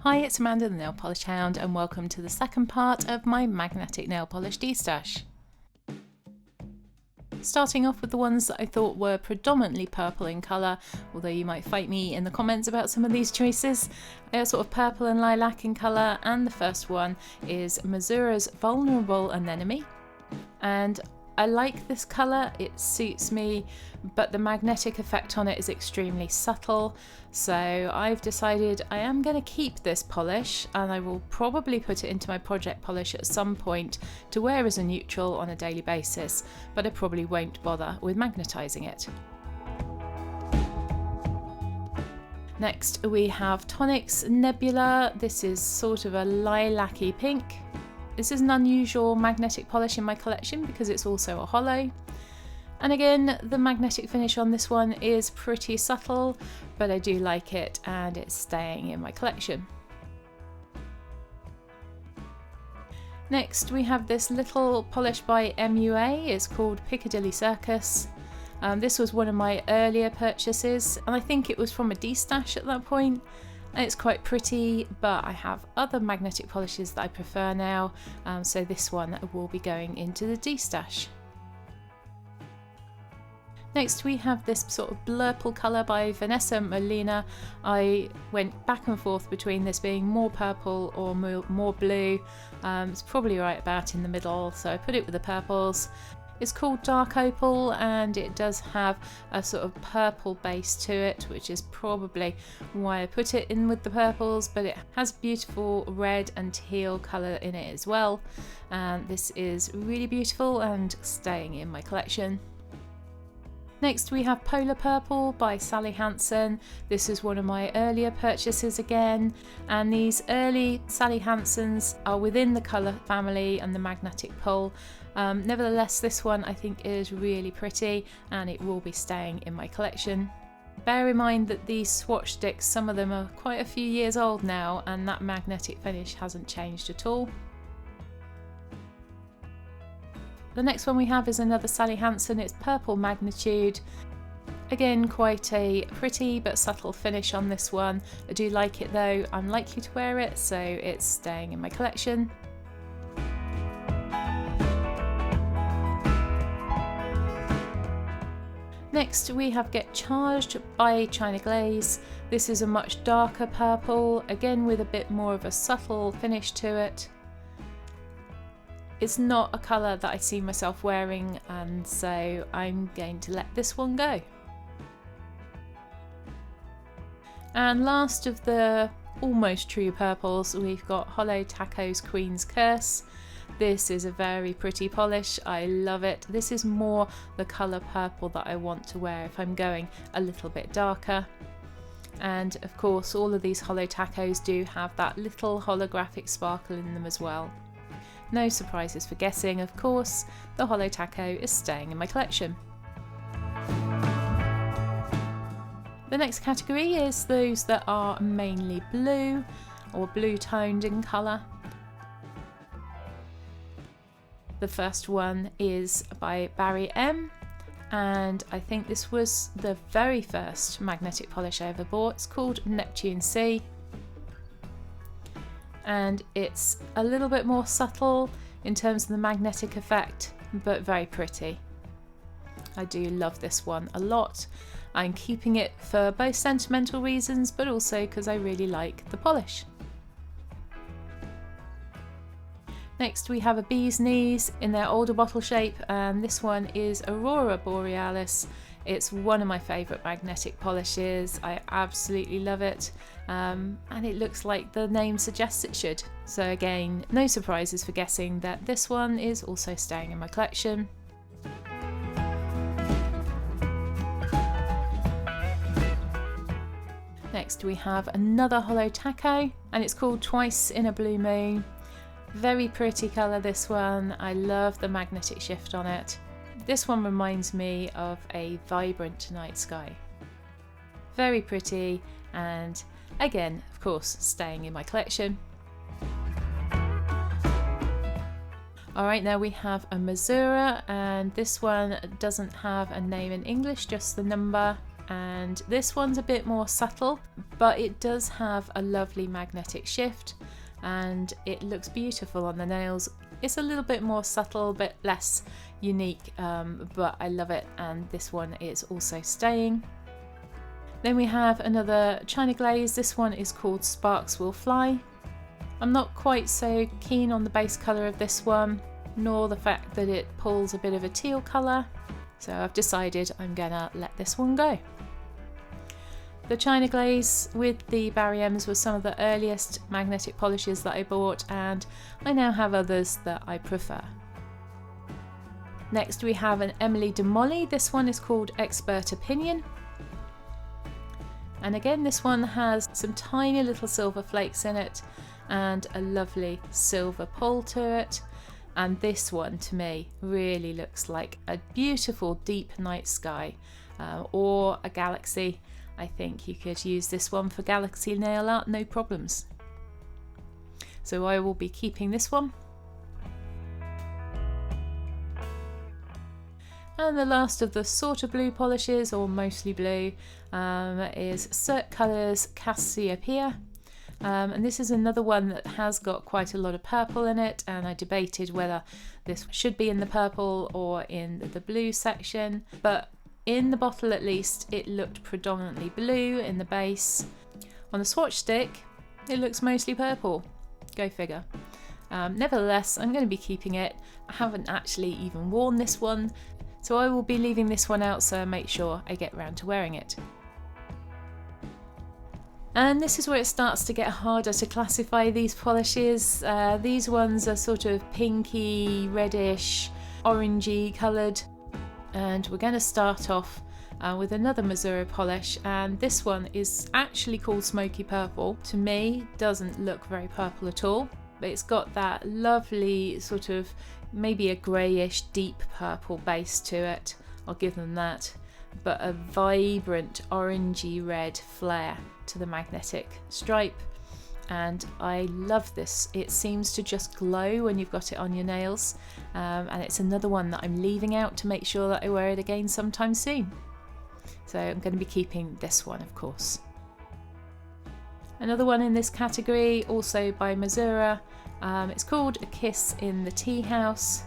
Hi, it's Amanda the Nail Polish Hound and welcome to the second part of my magnetic nail polish destash. Starting off with the ones that I thought were predominantly purple in colour, although you might fight me in the comments about some of these choices. They are sort of purple and lilac in colour, and the first one is Missoura's Vulnerable Anemone. And I like this colour, it suits me, but the magnetic effect on it is extremely subtle, so I've decided I am going to keep this polish and I will probably put it into my project polish at some point to wear as a neutral on a daily basis, but I probably won't bother with magnetising it. Next we have Tonic's Nebula. This is sort of a lilac-y pink. This is an unusual magnetic polish in my collection because it's also a hollow. And again, the magnetic finish on this one is pretty subtle, but I do like it and it's staying in my collection. Next we have this little polish by MUA, it's called Piccadilly Circus. This was one of my earlier purchases and I think it was from a destash at that point. And it's quite pretty, but I have other magnetic polishes that I prefer now, so this one will be going into the destash. Next we have this sort of blurple colour by Vanessa Molina. I went back and forth between this being more purple or more blue. It's probably right about in the middle, so I put it with the purples. It's called Dark Opal and it does have a sort of purple base to it, which is probably why I put it in with the purples, but it has beautiful red and teal colour in it as well. And this is really beautiful and staying in my collection. Next we have Polar Purple by Sally Hansen. This is one of my earlier purchases again, and these early Sally Hansens are within the colour family and the magnetic pull. Nevertheless, this one I think is really pretty and it will be staying in my collection. Bear in mind that these swatch sticks, some of them are quite a few years old now and that magnetic finish hasn't changed at all. The next one we have is another Sally Hansen, it's Purple Magnitude. Again, quite a pretty but subtle finish on this one. I do like it though, I'm likely to wear it, so it's staying in my collection. Next we have Get Charged by China Glaze. This is a much darker purple, again with a bit more of a subtle finish to it. It's not a colour that I see myself wearing, and so I'm going to let this one go. And last of the almost true purples, we've got Hollow Taco's Queen's Curse. This is a very pretty polish, I love it. This is more the colour purple that I want to wear if I'm going a little bit darker. And of course all of these Hollow Tacos do have that little holographic sparkle in them as well. No surprises for guessing, of course, the Hollow Taco is staying in my collection. The next category is those that are mainly blue or blue toned in colour. The first one is by Barry M, and I think this was the very first magnetic polish I ever bought. It's called Neptune C. And it's a little bit more subtle in terms of the magnetic effect, but very pretty. I do love this one a lot. I'm keeping it for both sentimental reasons, but also because I really like the polish. Next we have a Bee's Knees in their older bottle shape, and this one is Aurora Borealis. It's one of my favourite magnetic polishes, I absolutely love it, and it looks like the name suggests it should. So again, no surprises for guessing that this one is also staying in my collection. Next we have another Hollow Taco, and it's called Twice in a Blue Moon. Very pretty colour this one, I love the magnetic shift on it. This one reminds me of a vibrant night sky. Very pretty, and again, of course, staying in my collection. Alright, now we have a Missoura, and this one doesn't have a name in English, just the number. and this one's a bit more subtle, but it does have a lovely magnetic shift and it looks beautiful on the nails. It's a little bit more subtle, a bit less unique, but I love it, and this one is also staying. Then we have another China glaze. This one is called Sparks Will Fly. I'm not quite so keen on the base colour of this one, nor the fact that it pulls a bit of a teal colour, so I've decided I'm gonna let this one go. The China glaze with the Barry M's was some of the earliest magnetic polishes that I bought, and I now have others that I prefer. Next we have an Emily de Molly. This one is called Expert Opinion. And again, this one has some tiny little silver flakes in it and a lovely silver pull to it. And this one to me really looks like a beautiful deep night sky or a galaxy. I think you could use this one for galaxy nail art, no problems. So I will be keeping this one. And the last of the sort of blue polishes, or mostly blue, is Cert Colours Cassiopeia. And this is another one that has got quite a lot of purple in it, and I debated whether this should be in the purple or in the blue section, but in the bottle at least it looked predominantly blue in the base. On the swatch stick it looks mostly purple, go figure. Nevertheless, I'm going to be keeping it. I haven't actually even worn this one, so I will be leaving this one out, so I make sure I get around to wearing it. And this is where it starts to get harder to classify these polishes. These ones are sort of pinky, reddish, orangey coloured. And we're going to start off with another Missouri polish, and this one is actually called Smoky Purple. To me, doesn't look very purple at all, but it's got that lovely sort of maybe a greyish deep purple base to it. I'll give them that. But a vibrant orangey red flare to the magnetic stripe, and I love this. It seems to just glow when you've got it on your nails, and it's another one that I'm leaving out to make sure that I wear it again sometime soon. So I'm going to be keeping this one, of course. Another one in this category, also by Missouri, it's called A Kiss in the Tea House.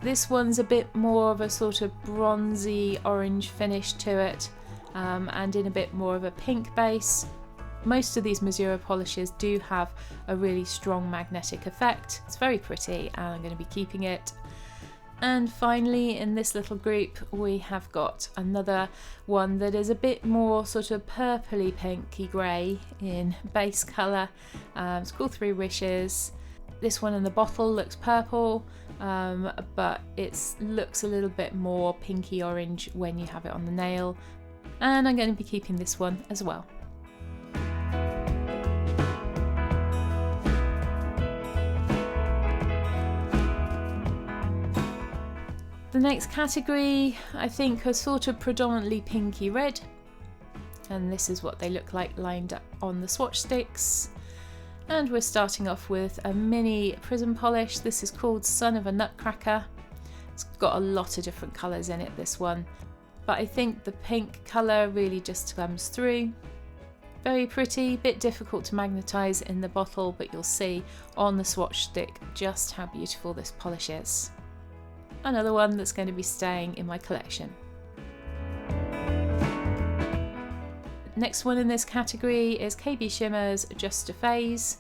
This one's a bit more of a sort of bronzy orange finish to it, and in a bit more of a pink base. Most of these Missouri polishes do have a really strong magnetic effect. It's very pretty, and I'm going to be keeping it. And finally, in this little group, we have got another one that is a bit more sort of purpley pinky grey in base colour. It's called Three Wishes. This one in the bottle looks purple, but it looks a little bit more pinky orange when you have it on the nail. And I'm going to be keeping this one as well. The next category, I think, are sort of predominantly pinky red, and this is what they look like lined up on the swatch sticks. And we're starting off with a mini prism polish. This is called Son of a Nutcracker. It's got a lot of different colours in it, this one, but I think the pink colour really just comes through. Very pretty, bit difficult to magnetise in the bottle, but you'll see on the swatch stick just how beautiful this polish is. Another one that's going to be staying in my collection. Next one in this category is KB Shimmer's Just a Phase.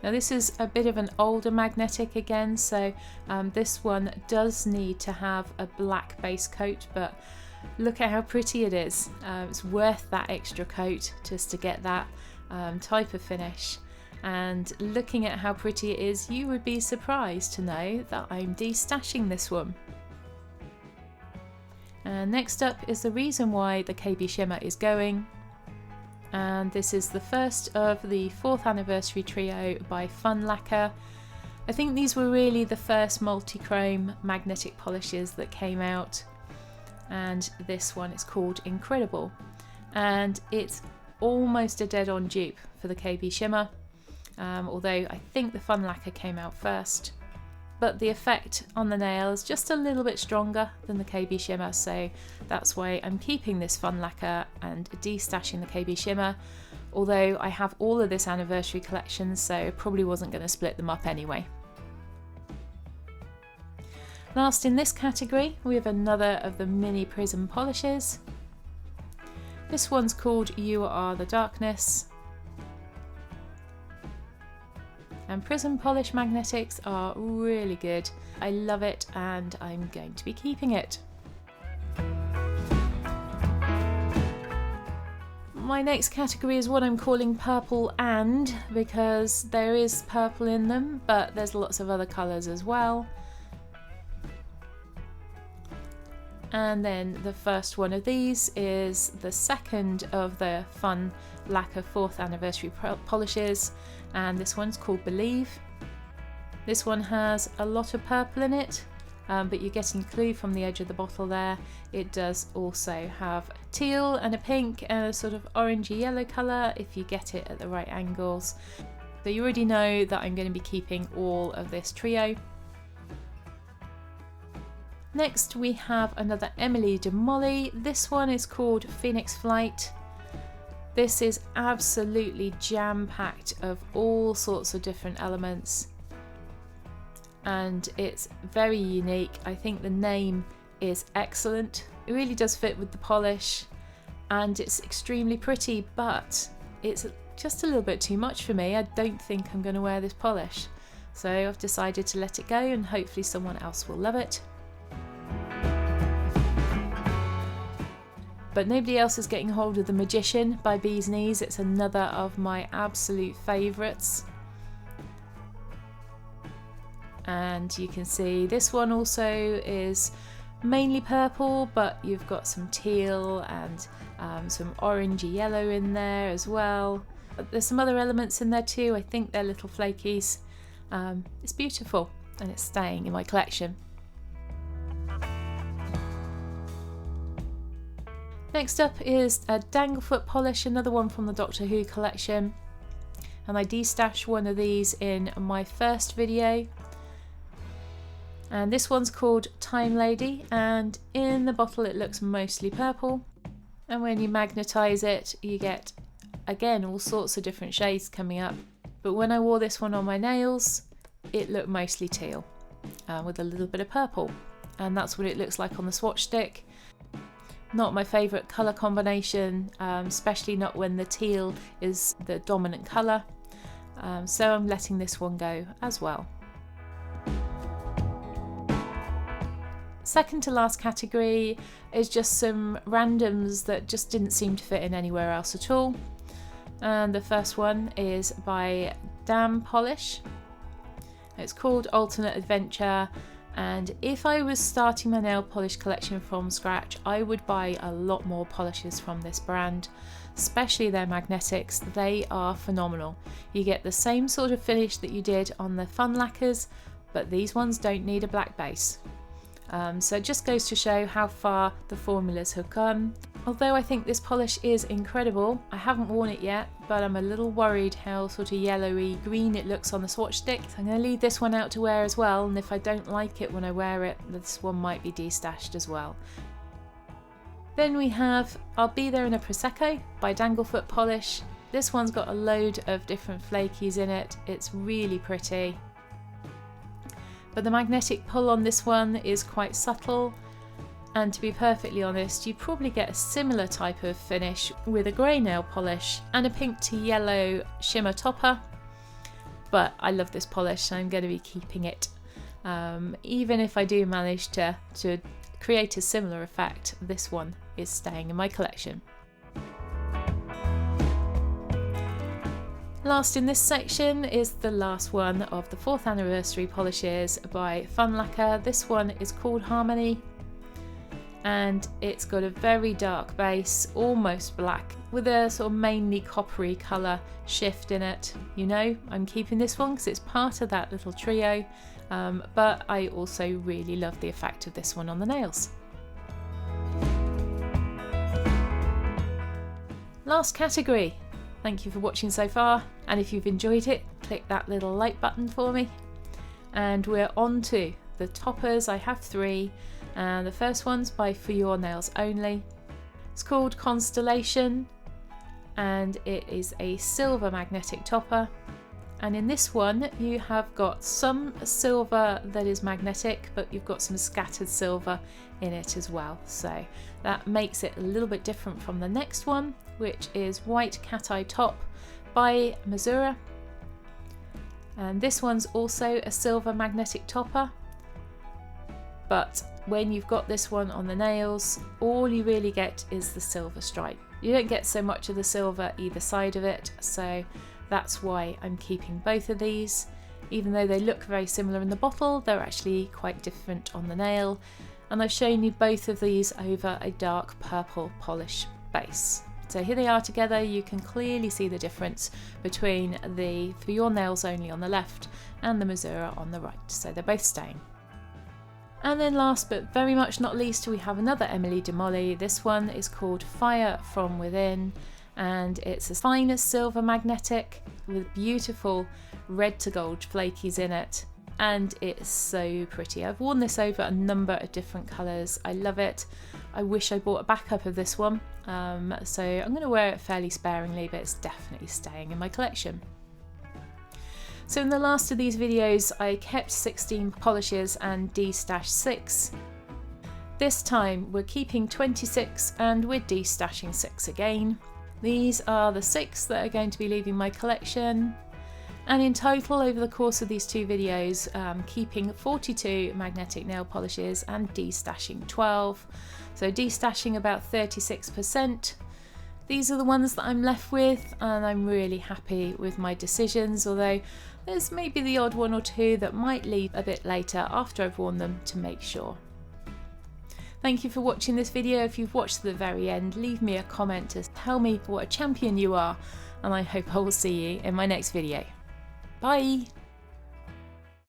Now this is a bit of an older magnetic again, so this one does need to have a black base coat, but look at how pretty it is. It's worth that extra coat just to get that type of finish. And looking at how pretty it is, you would be surprised to know that I'm destashing this one. And next up is the reason why the KB Shimmer is going. And this is the first of the 4th anniversary trio by Fun Lacquer. I think these were really the first multi-chrome magnetic polishes that came out. And this one is called Incredible. And it's almost a dead-on dupe for the KB Shimmer. Although I think the Fun Lacquer came out first. but the effect on the nail is just a little bit stronger than the KB shimmer, so that's why I'm keeping this fun lacquer and destashing the KB shimmer, although I have all of this anniversary collection, so I probably wasn't going to split them up anyway. Last in this category, we have another of the mini prism polishes. This one's called You Are the Darkness. And prism polish magnetics are really good. I love it and I'm going to be keeping it. My next category is what I'm calling purple and, because there is purple in them, but there's lots of other colours as well. And then the first one of these is the second of the fun lacquer 4th anniversary polishes, and this one's called Believe. This one has a lot of purple in it, but you're getting a clue from the edge of the bottle there. It does also have teal and a pink and a sort of orangey yellow colour if you get it at the right angles. So you already know that I'm going to be keeping all of this trio. Next we have another Emily de Molly. This one is called Phoenix Flight. This is absolutely jam-packed of all sorts of different elements and it's very unique. I think the name is excellent. It really does fit with the polish and it's extremely pretty, but it's just a little bit too much for me. I don't think I'm going to wear this polish, so I've decided to let it go and hopefully someone else will love it. But nobody else is getting hold of the Magician by Bee's Knees. It's another of my absolute favourites. And you can see this one also is mainly purple, but you've got some teal and some orangey yellow in there as well. But there's some other elements in there too. I think they're little flakies. It's beautiful and it's staying in my collection. Next up is a Danglefoot polish, another one from the Doctor Who collection, and I destashed one of these in my first video, and this one's called Time Lady, and in the bottle it looks mostly purple, and when you magnetise it you get again all sorts of different shades coming up, but when I wore this one on my nails it looked mostly teal with a little bit of purple, and that's what it looks like on the swatch stick. Not my favourite colour combination, especially not when the teal is the dominant colour, so I'm letting this one go as well. Second to last category is just some randoms that just didn't seem to fit in anywhere else at all, and the first one is by Dam Polish. It's called Alternate Adventure. And if I was starting my nail polish collection from scratch, I would buy a lot more polishes from this brand, especially their magnetics. They are phenomenal. You get the same sort of finish that you did on the fun lacquers, but these ones don't need a black base. So it just goes to show how far the formulas have come. Although I think this polish is incredible, I haven't worn it yet, but I'm a little worried how sort of yellowy green it looks on the swatch stick. So I'm going to leave this one out to wear as well, and if I don't like it when I wear it, this one might be destashed as well. Then we have I'll Be There in a Prosecco by Danglefoot Polish. This one's got a load of different flakies in it. It's really pretty. But the magnetic pull on this one is quite subtle, and to be perfectly honest, you probably get a similar type of finish with a grey nail polish and a pink to yellow shimmer topper. But I love this polish, so I'm going to be keeping it. Even if I do manage to create a similar effect, this one is staying in my collection. Last in this section is the last one of the 4th anniversary polishes by Fun Lacquer. This one is called Harmony, and it's got a very dark base, almost black, with a sort of mainly coppery colour shift in it. You know, I'm keeping this one because it's part of that little trio, but I also really love the effect of this one on the nails. Last category. Thank you for watching so far, and if you've enjoyed it, click that little like button for me. And we're on to the toppers. I have 3, and the first one's by For Your Nails Only. It's called Constellation, and it is a silver magnetic topper. And in this one you have got some silver that is magnetic, but you've got some scattered silver in it as well, so that makes it a little bit different from the next one, which is White Cat Eye Top by Missouri. And this one's also a silver magnetic topper, but when you've got this one on the nails, all you really get is the silver stripe. You don't get so much of the silver either side of it, so that's why I'm keeping both of these. Even though they look very similar in the bottle, they're actually quite different on the nail. And I've shown you both of these over a dark purple polish base. So here they are together. You can clearly see the difference between the For Your Nails Only on the left and the Missouri on the right. So they're both staying. And then last but very much not least, we have another Emily de Molly. This one is called Fire From Within, and it's a fine silver magnetic with beautiful red to gold flakies in it, and it's so pretty. I've worn this over a number of different colours. I love it. I wish I bought a backup of this one, so I'm going to wear it fairly sparingly, but it's definitely staying in my collection. So in the last of these videos I kept 16 polishes and destashed 6. This time we're keeping 26 and we're destashing 6 again. These are the 6 that are going to be leaving my collection, and in total over the course of these 2 videos keeping 42 magnetic nail polishes and destashing 12. So destashing about 36%. These are the ones that I'm left with, and I'm really happy with my decisions, although there's maybe the odd one or two that might leave a bit later after I've worn them to make sure. Thank you for watching this video. If you've watched to the very end, leave me a comment to tell me what a champion you are, and I hope I will see you in my next video. Bye!